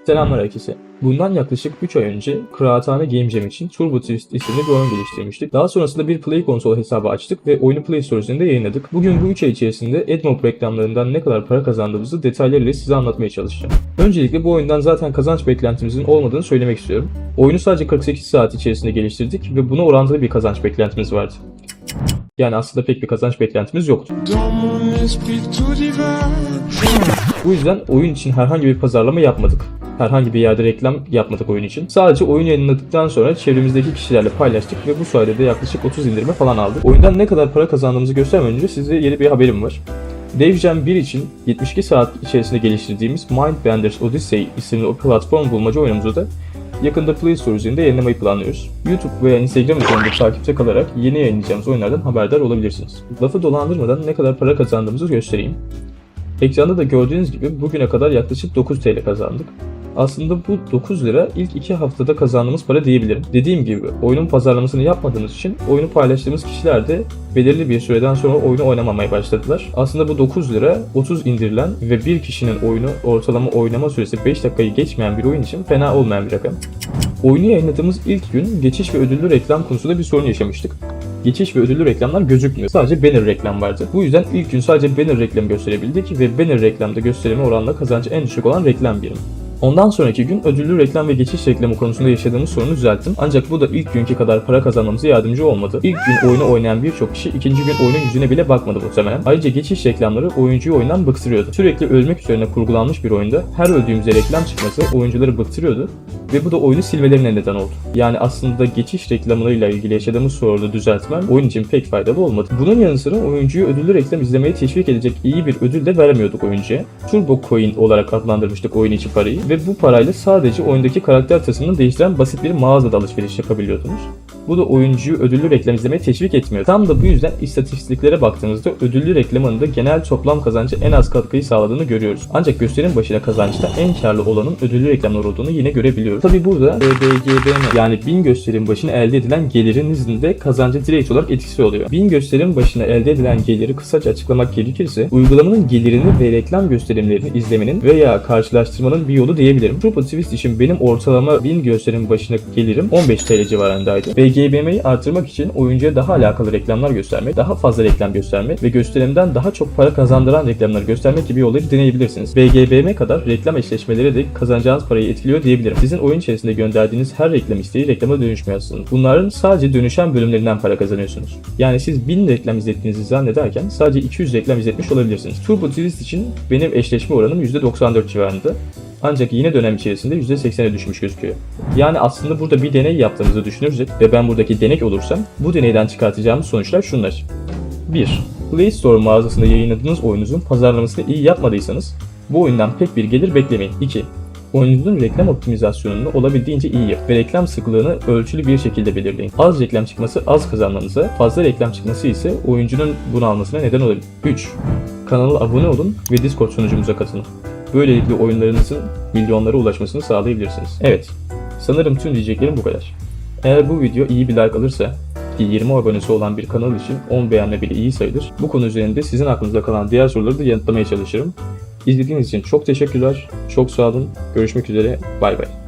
Selamlar herkese. Bundan yaklaşık 3 ay önce Kıraathane Game Jam için Turbo Twist isimli bir oyun geliştirmiştik. Daha sonrasında bir Play Console hesabı açtık ve oyunu Play Store üzerinde yayınladık. Bugün bu 3 ay içerisinde AdMob reklamlarından ne kadar para kazandığımızı detaylarıyla size anlatmaya çalışacağım. Öncelikle bu oyundan zaten kazanç beklentimizin olmadığını söylemek istiyorum. Oyunu sadece 48 saat içerisinde geliştirdik ve buna orantılı bir kazanç beklentimiz vardı. Yani aslında pek bir kazanç beklentimiz yoktu. Bu yüzden oyun için herhangi bir pazarlama yapmadık. Herhangi bir yerde reklam yapmadık oyun için. Sadece oyun yayınladıktan sonra çevremizdeki kişilerle paylaştık ve bu sayede de yaklaşık 30 indirme falan aldık. Oyundan ne kadar para kazandığımızı göstermeden önce size yeni bir haberim var. Dev Jam 1 için 72 saat içerisinde geliştirdiğimiz Mindbenders Odyssey isimli o platform bulmaca oyunumuzu da yakında Play Store üzerinde yayınlamayı planlıyoruz. YouTube veya Instagram üzerinde takipte kalarak yeni yayınlayacağımız oyunlardan haberdar olabilirsiniz. Lafı dolandırmadan ne kadar para kazandığımızı göstereyim. Ekranda da gördüğünüz gibi bugüne kadar yaklaşık 9 TL kazandık. Aslında bu 9 lira ilk 2 haftada kazandığımız para diyebilirim. Dediğim gibi oyunun pazarlamasını yapmadığımız için oyunu paylaştığımız kişiler de belirli bir süreden sonra oyunu oynamamaya başladılar. Aslında bu 9 lira 30 indirilen ve bir kişinin oyunu ortalama oynama süresi 5 dakikayı geçmeyen bir oyun için fena olmayan bir rakam. Oyunu yayınladığımız ilk gün geçiş ve ödüllü reklam konusunda bir sorun yaşamıştık. Geçiş ve ödüllü reklamlar gözükmüyor. Sadece banner reklam vardı. Bu yüzden ilk gün sadece banner reklamı gösterebildik ve banner reklamda gösterime oranla kazancı en düşük olan reklam birimi. Ondan sonraki gün ödüllü reklam ve geçiş reklamı konusunda yaşadığımız sorunu düzelttim. Ancak bu da ilk günkü kadar para kazanmamıza yardımcı olmadı. İlk gün oyunu oynayan birçok kişi ikinci gün oyunun yüzüne bile bakmadı muhtemelen. Ayrıca geçiş reklamları oyuncuyu oyundan bıktırıyordu. Sürekli ölmek üzerine kurgulanmış bir oyunda her öldüğümüzde reklam çıkması oyuncuları bıktırıyordu ve bu da oyunu silmelerine neden oldu. Yani aslında geçiş reklamlarıyla ilgili yaşadığımız sorunu düzeltmem oyun için pek faydalı olmadı. Bunun yanı sıra oyuncuyu ödüllü reklam izlemeye teşvik edecek iyi bir ödül de vermiyorduk oyuncuya. Turbo Coin olarak adlandırmıştık oyun içi parayı ve bu parayla sadece oyundaki karakter tasarımını değiştiren basit bir mağazada alışveriş yapabiliyordunuz. Bu da oyuncuyu ödüllü reklam izlemeye teşvik etmiyor. Tam da bu yüzden istatistiklere baktığımızda ödüllü reklamın da genel toplam kazancı en az katkıyı sağladığını görüyoruz. Ancak gösterim başına kazançta en karlı olanın ödüllü reklamlar olduğunu yine görebiliyoruz. Tabi burada BGBM yani 1000 gösterim başına elde edilen gelirinizin de kazancı direkt olarak etkisi oluyor. 1000 gösterim başına elde edilen geliri kısaca açıklamak gerekirse uygulamanın gelirini ve reklam gösterimlerini izlemenin veya karşılaştırmanın bir yolu diyebilirim. Turbo Twist için benim ortalama 1000 gösterim başına gelirim 15 TL civarındaydı. BGBM'yi artırmak için oyuncuya daha alakalı reklamlar göstermek, daha fazla reklam göstermek ve gösterimden daha çok para kazandıran reklamları göstermek gibi yolları deneyebilirsiniz. BGBM kadar reklam eşleşmeleri de kazanacağınız parayı etkiliyor diyebilirim. Sizin oyun içerisinde gönderdiğiniz her reklam isteği reklama dönüşmüyor aslında. Bunların sadece dönüşen bölümlerinden para kazanıyorsunuz. Yani siz 1000 reklam izlettiğinizi zannederken sadece 200 reklam izletmiş olabilirsiniz. Turbo Twist için benim eşleşme oranım %94 civarında. Ancak yine dönem içerisinde %80'e düşmüş gözüküyor. Yani aslında burada bir deney yaptığımızı düşünürsek ve ben buradaki denek olursam bu deneyden çıkartacağımız sonuçlar şunlar. 1. Play Store mağazasında yayınladığınız oyununuzun pazarlamasını iyi yapmadıysanız bu oyundan pek bir gelir beklemeyin. 2. Oyununuzun reklam optimizasyonunu olabildiğince iyi yapın ve reklam sıklığını ölçülü bir şekilde belirleyin. Az reklam çıkması az kazanmanıza, fazla reklam çıkması ise oyuncunun bunalmasına neden olabilir. 3. Kanala abone olun ve Discord sunucumuza katılın. Böylelikle oyunlarınızın milyonlara ulaşmasını sağlayabilirsiniz. Evet, sanırım tüm diyeceklerim bu kadar. Eğer bu video iyi bir like alırsa, ki 20 abonesi olan bir kanal için 10 beğenme bile iyi sayılır. Bu konu üzerinde sizin aklınızda kalan diğer soruları da yanıtlamaya çalışırım. İzlediğiniz için çok teşekkürler, çok sağ olun, görüşmek üzere, bay bay.